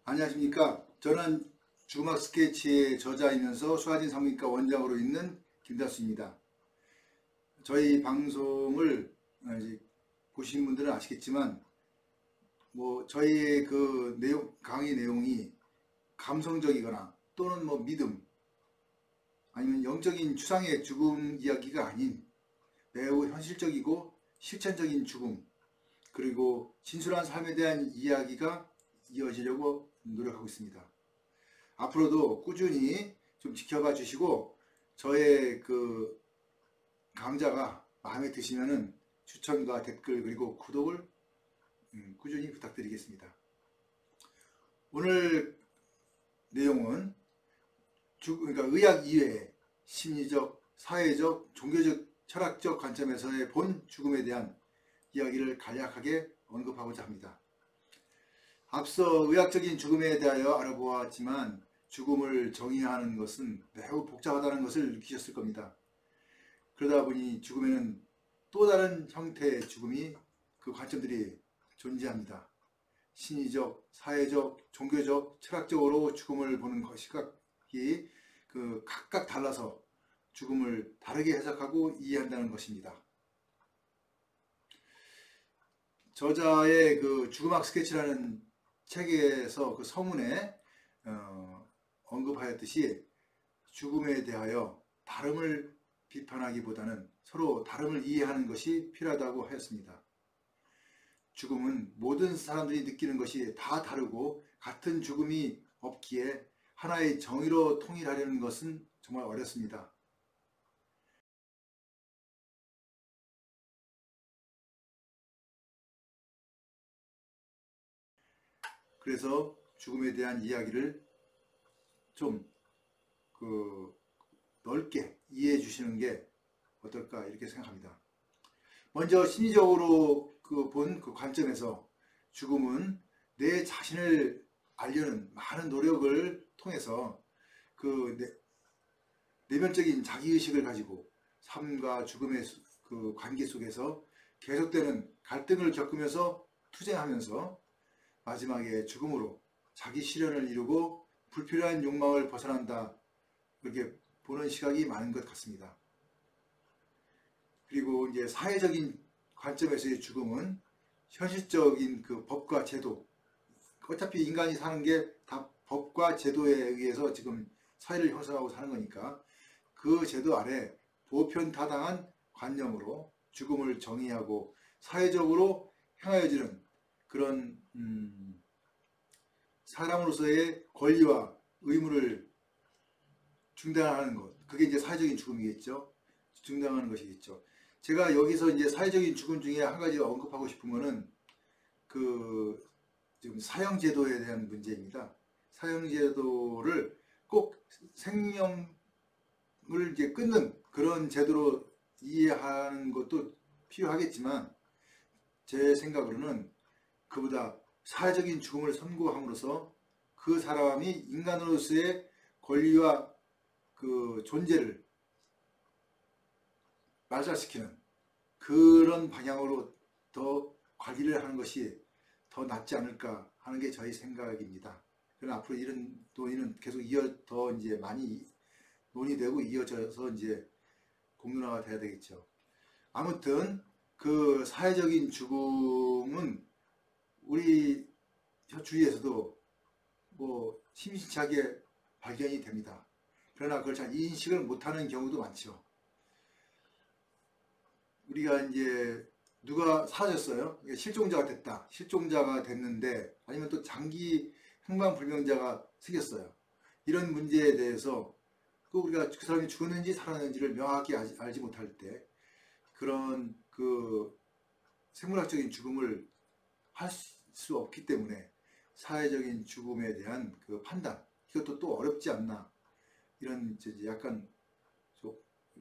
안녕하십니까. 저는 죽음학 스케치의 저자이면서 수아진 성형외과 원장으로 있는 김다수입니다. 저희 방송을 이제 보신 분들은 아시겠지만 저희의 그 강의 내용이 감성적이거나 또는 믿음 아니면 영적인 추상의 죽음 이야기가 아닌 매우 현실적이고 실천적인 죽음, 그리고 진솔한 삶에 대한 이야기가 이어지려고 노력하고 있습니다. 앞으로도 꾸준히 좀 지켜봐 주시고 저의 그 강좌가 마음에 드시면은 추천과 댓글 그리고 구독을 꾸준히 부탁드리겠습니다. 오늘 내용은 그러니까 의학 이외에 심리적, 사회적, 종교적, 철학적 관점에서의 본 죽음에 대한 이야기를 간략하게 언급하고자 합니다. 앞서 의학적인 죽음에 대하여 알아보았지만 죽음을 정의하는 것은 매우 복잡하다는 것을 느끼셨을 겁니다. 그러다 보니 죽음에는 또 다른 형태의 죽음이 그 관점들이 존재합니다. 심리적, 사회적, 종교적, 철학적으로 죽음을 보는 시각이 각각 달라서 죽음을 다르게 해석하고 이해한다는 것입니다. 저자의 그 죽음학 스케치라는 책에서 그 서문에 언급하였듯이 죽음에 대하여 다름을 비판하기보다는 서로 다름을 이해하는 것이 필요하다고 하였습니다. 죽음은 모든 사람들이 느끼는 것이 다 다르고 같은 죽음이 없기에 하나의 정의로 통일하려는 것은 정말 어렵습니다. 그래서 죽음에 대한 이야기를 좀 넓게 이해해 주시는 게 어떨까 이렇게 생각합니다. 먼저 심리적으로 본 그 관점에서 죽음은 내 자신을 알려는 많은 노력을 통해서 내면적인 자기의식을 가지고 삶과 죽음의 그 관계 속에서 계속되는 갈등을 겪으면서 투쟁하면서 마지막에 죽음으로 자기 실현을 이루고 불필요한 욕망을 벗어난다, 그렇게 보는 시각이 많은 것 같습니다. 그리고 이제 사회적인 관점에서의 죽음은 현실적인 그 법과 제도, 어차피 인간이 사는 게 다 법과 제도에 의해서 지금 사회를 형성하고 사는 거니까 그 제도 아래 보편타당한 관념으로 죽음을 정의하고 사회적으로 행하여지는 그런 사람으로서의 권리와 의무를 중단하는 것, 그게 이제 사회적인 죽음이겠죠. 중단하는 것이겠죠. 제가 여기서 이제 사회적인 죽음 중에 한 가지 언급하고 싶은 거는 지금 사형제도에 대한 문제입니다. 사형제도를 꼭 생명을 이제 끊는 그런 제도로 이해하는 것도 필요하겠지만 제 생각으로는 그보다 사회적인 죽음을 선고함으로써 그 사람이 인간으로서의 권리와 그 존재를 말살시키는 그런 방향으로 더 관리를 하는 것이 더 낫지 않을까 하는 게 저희 생각입니다. 그러나 앞으로 이런 논의는 계속 더 이제 많이 논의되고 이어져서 이제 공론화가 돼야 되겠죠. 아무튼 그 사회적인 죽음은 우리 주위에서도 심심찮게 발견이 됩니다. 그러나 그걸 잘 인식을 못하는 경우도 많죠. 우리가 이제 누가 사라졌어요. 실종자가 됐다. 실종자가 됐는데 아니면 또 장기 행방불명자가 생겼어요. 이런 문제에 대해서 우리가 그 사람이 죽었는지 살았는지를 명확히 알지 못할 때 그런 생물학적인 죽음을 할 수 없기 때문에 사회적인 죽음에 대한 그 판단, 이것도 또 어렵지 않나, 이런 약간 좀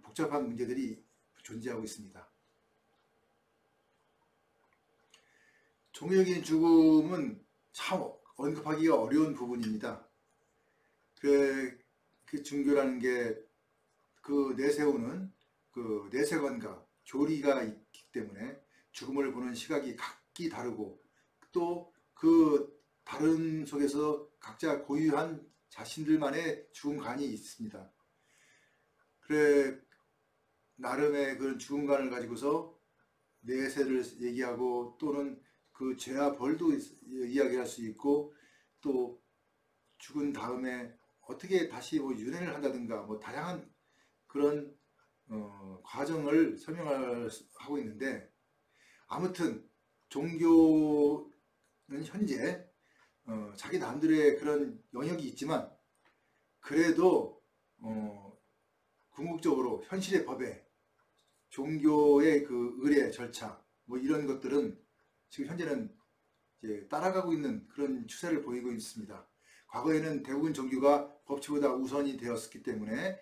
복잡한 문제들이 존재하고 있습니다. 종교적인 죽음은 참 언급하기가 어려운 부분입니다. 그 종교라는 게 내세우는 내세관과 교리가 있기 때문에 죽음을 보는 시각이 각기 다르고 또 그 다른 속에서 각자 고유한 자신들만의 죽음관이 있습니다. 그래 나름의 그런 죽음관을 가지고서 내세를 얘기하고 또는 그 죄와 벌도 이야기할 수 있고 또 죽은 다음에 어떻게 다시 뭐 윤회를 한다든가 뭐 다양한 그런 과정을 설명하고 있는데 아무튼 종교는 현재 자기 남들의 그런 영역이 있지만 그래도 궁극적으로 현실의 법에 종교의 그 의례 절차 뭐 이런 것들은 지금 현재는 이제 따라가고 있는 그런 추세를 보이고 있습니다. 과거에는 대부분 종교가 법치보다 우선이 되었기 때문에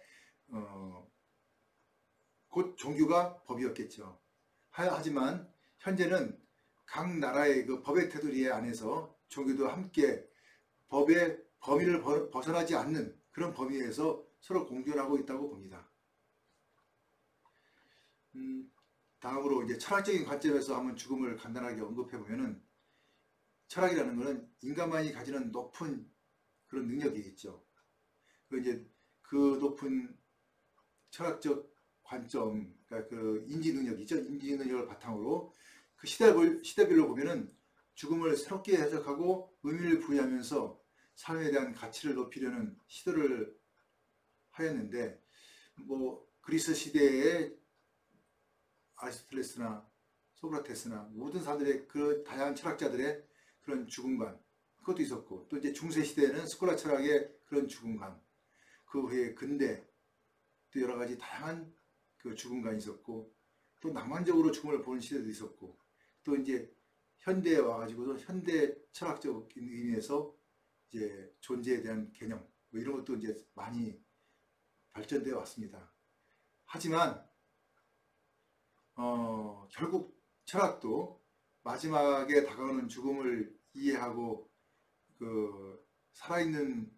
곧 종교가 법이었겠죠. 하지만 현재는 각 나라의 그 법의 테두리 안에서 종교도 함께 법의 범위를 벗어나지 않는 그런 범위에서 서로 공존하고 있다고 봅니다. 다음으로 이제 철학적인 관점에서 한번 죽음을 간단하게 언급해 보면은 철학이라는 것은 인간만이 가지는 높은 그런 능력이겠죠. 그 높은 철학적 관점, 그러니까 그 인지 능력이죠. 인지 능력을 바탕으로 그 시대별로 보면은 죽음을 새롭게 해석하고 의미를 부여하면서 삶에 대한 가치를 높이려는 시도를 하였는데, 뭐 그리스 시대의 아리스토텔레스나 소크라테스나 모든 사람들의 그 다양한 철학자들의 그런 죽음관 그것도 있었고, 또 이제 중세 시대에는 스콜라 철학의 그런 죽음관, 그 후에 근대 또 여러 가지 다양한 그 죽음관이 있었고, 또 낭만적으로 죽음을 보는 시대도 있었고, 또 이제 현대에 와가지고도 현대 철학적인 의미에서 이제 존재에 대한 개념 뭐 이런 것도 이제 많이 발전되어 왔습니다. 하지만 결국 철학도 마지막에 다가오는 죽음을 이해하고 그 살아있는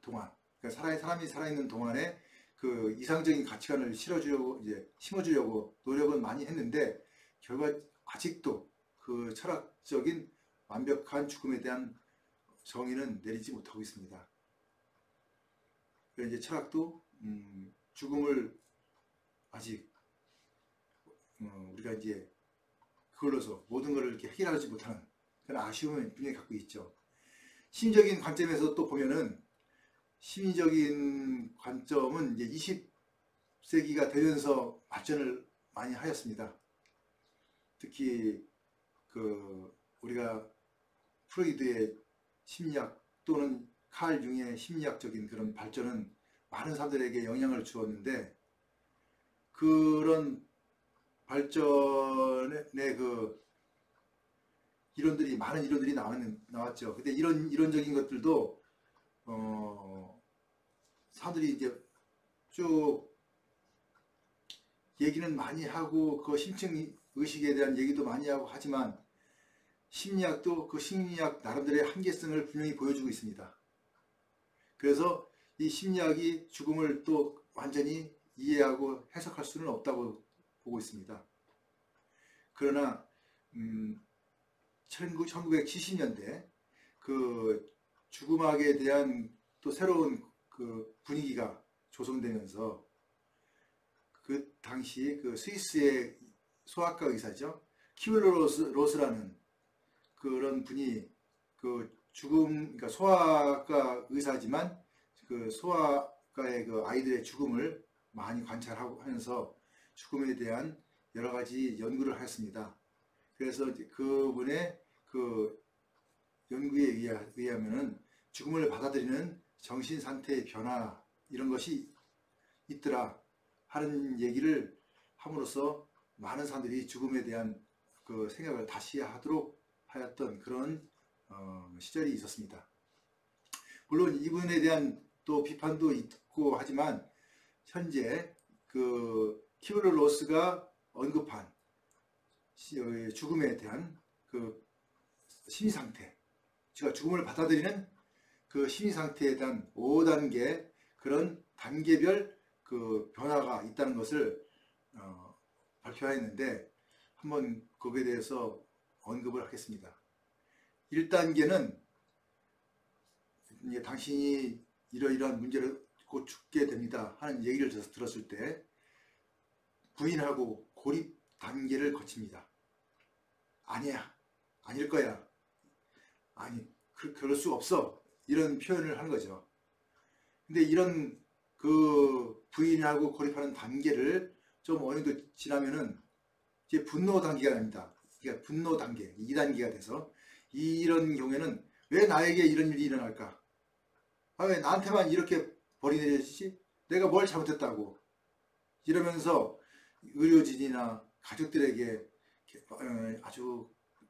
동안, 그러니까 사람이 살아있는 동안에 그 이상적인 가치관을 심어주려고 노력은 많이 했는데 결과 아직도 그 철학적인 완벽한 죽음에 대한 정의는 내리지 못하고 있습니다. 그래서 이제 철학도 죽음을 아직 우리가 이제 그걸로서 모든 것을 이렇게 해결하지 못하는 그런 아쉬움을 분명히 갖고 있죠. 심리적인 관점에서 또 보면은, 심리적인 관점은 이제 20세기가 되면서 발전을 많이 하였습니다. 특히 그 우리가 프로이드의 심리학 또는 칼 융의 심리학적인 그런 발전은 많은 사람들에게 영향을 주었는데, 그런 발전의 그 많은 이론들이 나왔죠. 근데 이론적인 것들도 사람들이 이제 쭉 얘기는 많이 하고 그 심층 의식에 대한 얘기도 많이 하고 하지만 심리학도 그 심리학 나름대로의 한계성을 분명히 보여주고 있습니다. 그래서 이 심리학이 죽음을 또 완전히 이해하고 해석할 수는 없다고 보고 있습니다. 그러나 1970년대 그 죽음학에 대한 또 새로운 그 분위기가 조성되면서 그 당시 그 스위스의 소아과 의사죠, 키블러 로스라는 그런 분이 그 그러니까 소아과 의사지만 그 소아과의 그 아이들의 죽음을 많이 관찰하고 하면서 죽음에 대한 여러 가지 연구를 하였습니다. 그래서 그분의 그 연구에 의하면은 죽음을 받아들이는 정신 상태의 변화 이런 것이 있더라 하는 얘기를 함으로써 많은 사람들이 죽음에 대한 그 생각을 다시 하도록 하였던 그런 시절이 있었습니다. 물론 이분에 대한 또 비판도 있고 하지만 현재 그 키블러 로스가 언급한 죽음에 대한 그 심리 상태, 제가 죽음을 받아들이는 그 심리 상태에 대한 5단계 그런 단계별 그 변화가 있다는 것을 발표하였는데, 한번 거기에 대해서 언급을 하겠습니다. 1단계는 이제 당신이 이러이러한 문제를 곧 죽게 됩니다 하는 얘기를 들었을 때 부인하고 고립 단계를 거칩니다. 아니야, 아닐 거야, 아니 그럴 수 없어, 이런 표현을 하는 거죠. 근데 이런 그 부인하고 고립하는 단계를 좀 어느 정도 지나면은 이제 분노 단계가 납니다. 그러니까 분노 단계 2단계가 돼서, 이런 경우에는 왜 나에게 이런 일이 일어날까? 왜 나한테만 이렇게 벌이 내려지지? 내가 뭘 잘못했다고? 이러면서 의료진이나 가족들에게 아주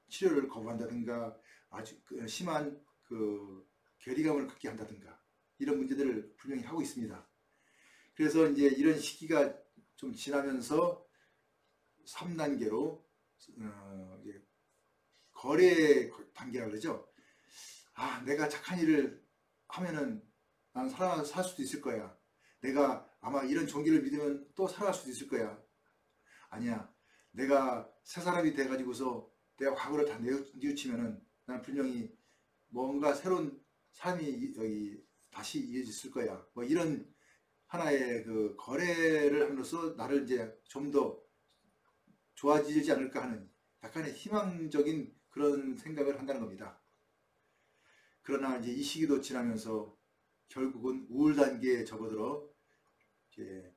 치료를 거부한다든가 아주 심한 그 괴리감을 갖게 한다든가 이런 문제들을 분명히 하고 있습니다. 그래서 이제 이런 시기가 좀 지나면서 3단계로 거래 단계라 그러죠. 내가 착한 일을 하면은 난 살 수도 있을 거야. 내가 아마 이런 종기를 믿으면 또 살아갈 수도 있을 거야. 아니야, 내가 새 사람이 돼가지고서 내가 과거를 다 뉘우치면은 난 분명히 뭔가 새로운 삶이 여기 다시 이어졌을 거야. 뭐 이런 하나의 그 거래를 함으로써 나를 이제 좀 더 좋아지지 않을까 하는 약간의 희망적인 그런 생각을 한다는 겁니다. 그러나 이제 이 시기도 지나면서 결국은 우울 단계에 접어들어 이제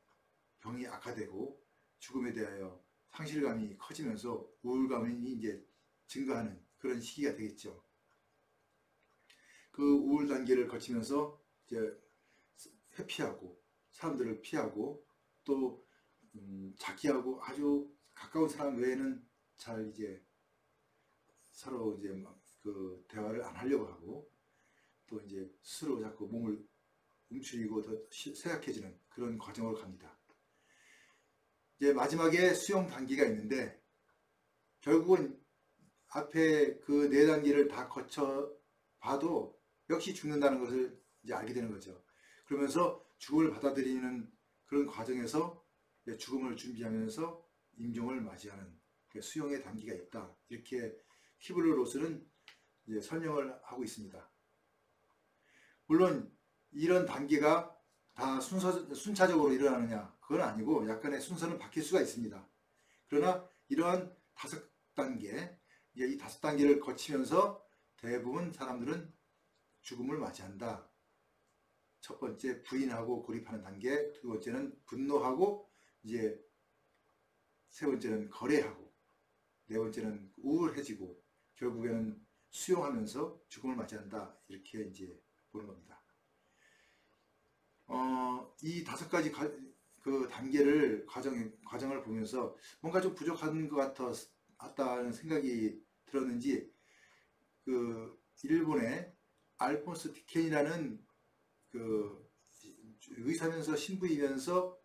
병이 악화되고 죽음에 대하여 상실감이 커지면서 우울감이 이제 증가하는 그런 시기가 되겠죠. 그 우울 단계를 거치면서 이제 회피하고 사람들을 피하고 또 자기하고 아주 가까운 사람 외에는 잘 이제 서로 이제 막 그 대화를 안 하려고 하고 또 이제 스스로 자꾸 몸을 움츠리고 더 쇠약해지는 그런 과정으로 갑니다. 이제 마지막에 수용 단계가 있는데 결국은 앞에 그 4단계를 다 거쳐 봐도 역시 죽는다는 것을 이제 알게 되는 거죠. 그러면서 죽음을 받아들이는 그런 과정에서 죽음을 준비하면서 임종을 맞이하는 수용의 단계가 있다. 이렇게 키블러-로스는 이제 설명을 하고 있습니다. 물론 이런 단계가 다 순차적으로 일어나느냐? 그건 아니고 약간의 순서는 바뀔 수가 있습니다. 그러나 이러한 5단계, 이 5단계를 거치면서 대부분 사람들은 죽음을 맞이한다. 첫 번째 부인하고 고립하는 단계, 두 번째는 분노하고 이제 세 번째는 거래하고 네 번째는 우울해지고 결국에는 수용하면서 죽음을 맞이한다. 이렇게 이제 보는 겁니다. 이 5가지 그 단계를 과정을 보면서 뭔가 좀 부족한 것 같다는 생각이 들었는지 그 일본의 알폰스 디켄이라는 그 의사면서 신부이면서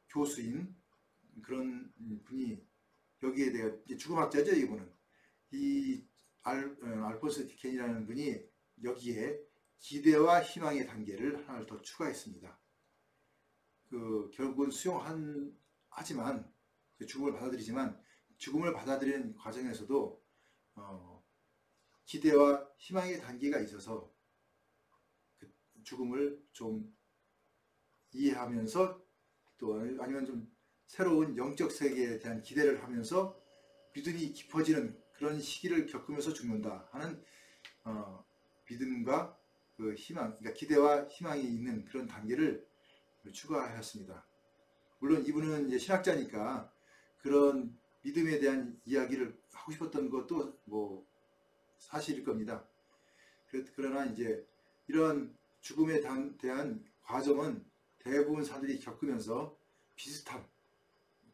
교수인 그런 분이 여기에 대해 죽음학자죠. 이분은 이 알폰스 디켄이라는 분이 여기에 기대와 희망의 단계를 하나를 더 추가했습니다. 그 결국은 하지만 죽음을 받아들이지만 죽음을 받아들이는 과정에서도 기대와 희망의 단계가 있어서 그 죽음을 좀 이해하면서 또 아니면 좀 새로운 영적 세계에 대한 기대를 하면서 믿음이 깊어지는 그런 시기를 겪으면서 죽는다 하는 믿음과 그 희망, 그러니까 기대와 희망이 있는 그런 단계를 추가하였습니다. 물론 이분은 이제 신학자니까 그런 믿음에 대한 이야기를 하고 싶었던 것도 뭐 사실일 겁니다. 그러나 이제 이런 죽음에 대한 과정은 대부분 사람들이 겪으면서 비슷한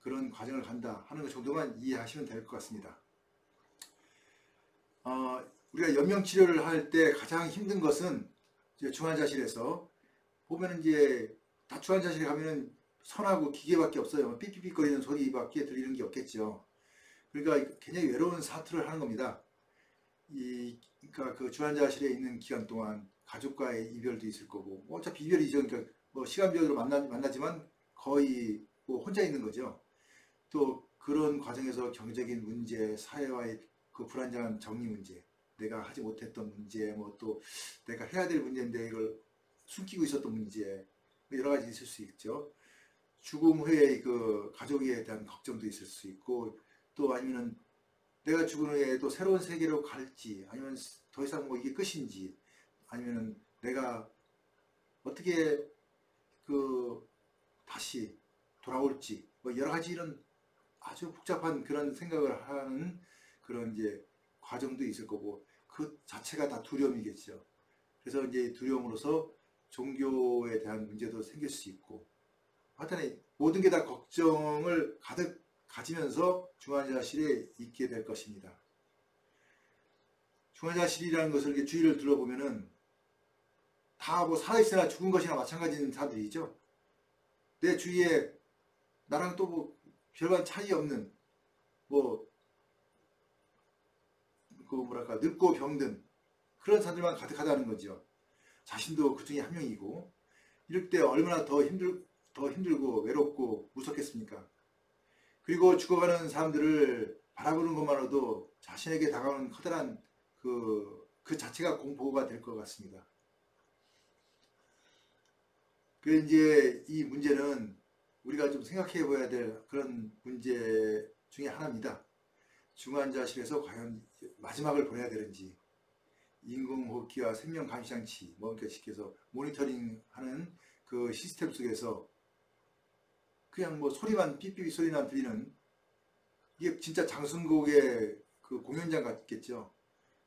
그런 과정을 간다 하는 것 정도만 이해하시면 될 것 같습니다. 우리가 연명치료를 할 때 가장 힘든 것은 이제 중환자실에서 보면 이제 다 중환자실에 가면은 선하고 기계밖에 없어요. 삐삐삐거리는 소리밖에 들리는 게 없겠죠. 그러니까 굉장히 외로운 사투를 하는 겁니다. 그러니까 그 중환자실에 있는 기간 동안 가족과의 이별도 있을 거고, 어차피 이별이죠. 그러니까 뭐 시간별로 만나지만 거의 뭐 혼자 있는 거죠. 또 그런 과정에서 경제적인 문제, 사회와의 그 불안정한 정리 문제, 내가 하지 못했던 문제, 뭐 또 내가 해야 될 문제인데 이걸 숨기고 있었던 문제, 여러 가지 있을 수 있죠. 죽음 후에 그 가족에 대한 걱정도 있을 수 있고, 또 아니면은 내가 죽은 후에 또 새로운 세계로 갈지, 아니면 더 이상 뭐 이게 끝인지, 아니면은 내가 어떻게 그 다시 돌아올지, 뭐 여러 가지 이런 아주 복잡한 그런 생각을 하는 그런 이제 과정도 있을 거고, 그 자체가 다 두려움이겠죠. 그래서 이제 두려움으로서 종교에 대한 문제도 생길 수 있고, 하여튼 모든 게 다 걱정을 가득 가지면서 중환자실에 있게 될 것입니다. 중환자실이라는 것을 이렇게 주위를 둘러보면은 다 뭐 살아있으나 죽은 것이나 마찬가지인 사람들이죠. 내 주위에 나랑 또 뭐 별반 차이 없는 뭐 그 뭐랄까 늙고 병든 그런 사람들만 가득하다는 거죠. 자신도 그 중에 한 명이고, 이럴 때 얼마나 더 힘들고 외롭고 무섭겠습니까? 그리고 죽어가는 사람들을 바라보는 것만으로도 자신에게 다가오는 커다란 그 자체가 공포가 될 것 같습니다. 그래서 이제 이 문제는 우리가 좀 생각해 봐야 될 그런 문제 중에 하나입니다. 중환자실에서 과연 마지막을 보내야 되는지, 인공호흡기와 생명감시장치, 뭐 이렇게 시켜서 모니터링하는 그 시스템 속에서 그냥 뭐 소리만 삐삐 소리만 들리는, 이게 진짜 장승곡의 그 공연장 같겠죠.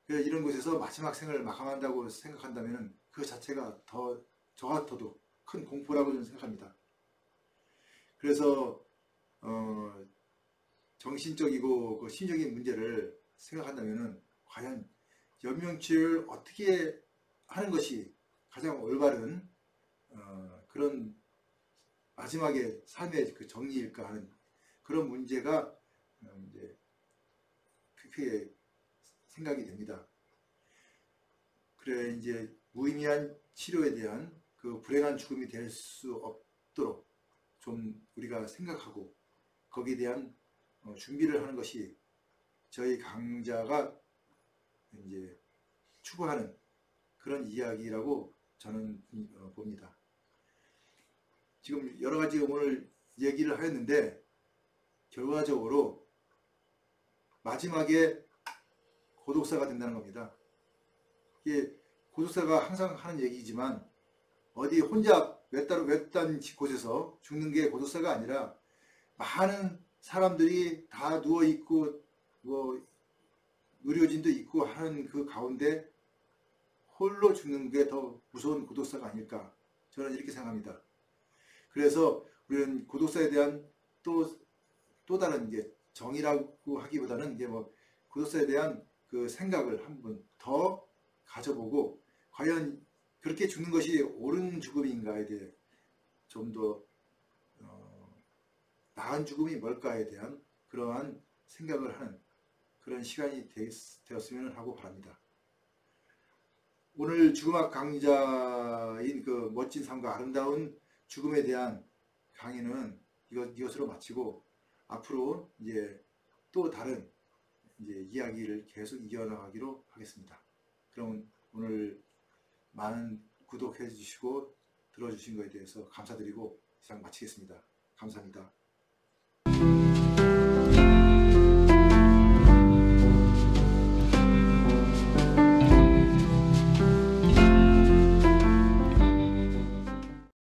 그래서 이런 곳에서 마지막 생을 마감한다고 생각한다면 그 자체가 더 저 같아도 큰 공포라고 저는 생각합니다. 그래서 정신적이고 그 심적인 문제를 생각한다면 과연 연명치를 어떻게 하는 것이 가장 올바른 그런 마지막에 삶의 그 정리일까 하는 그런 문제가 이제 크게 생각이 됩니다. 그래 이제 무의미한 치료에 대한 그 불행한 죽음이 될 수 없도록 좀 우리가 생각하고 거기에 대한 준비를 하는 것이 저희 강자가 이제 추구하는 그런 이야기라고 저는 봅니다. 지금 여러 가지 오늘 얘기를 하였는데 결과적으로 마지막에 고독사가 된다는 겁니다. 이게 고독사가 항상 하는 얘기지만 어디 혼자 외딴 곳에서 죽는 게 고독사가 아니라 많은 사람들이 다 누워있고 뭐 의료진도 있고 하는 그 가운데 홀로 죽는 게 더 무서운 고독사가 아닐까, 저는 이렇게 생각합니다. 그래서 우리는 고독사에 대한 또 다른 이제 정의라고 하기보다는 이제 뭐 고독사에 대한 그 생각을 한번 더 가져보고 과연 그렇게 죽는 것이 옳은 죽음인가에 대해 좀 더 나은 죽음이 뭘까에 대한 그러한 생각을 하는 그런 시간이 되었으면 하고 바랍니다. 오늘 죽음학 강좌인 그 멋진 삶과 아름다운 죽음에 대한 강의는 이것으로 마치고 앞으로 이제 또 다른 이제 이야기를 계속 이어나가기로 하겠습니다. 그럼 오늘 많은 구독해 주시고 들어주신 것에 대해서 감사드리고 이상 마치겠습니다. 감사합니다.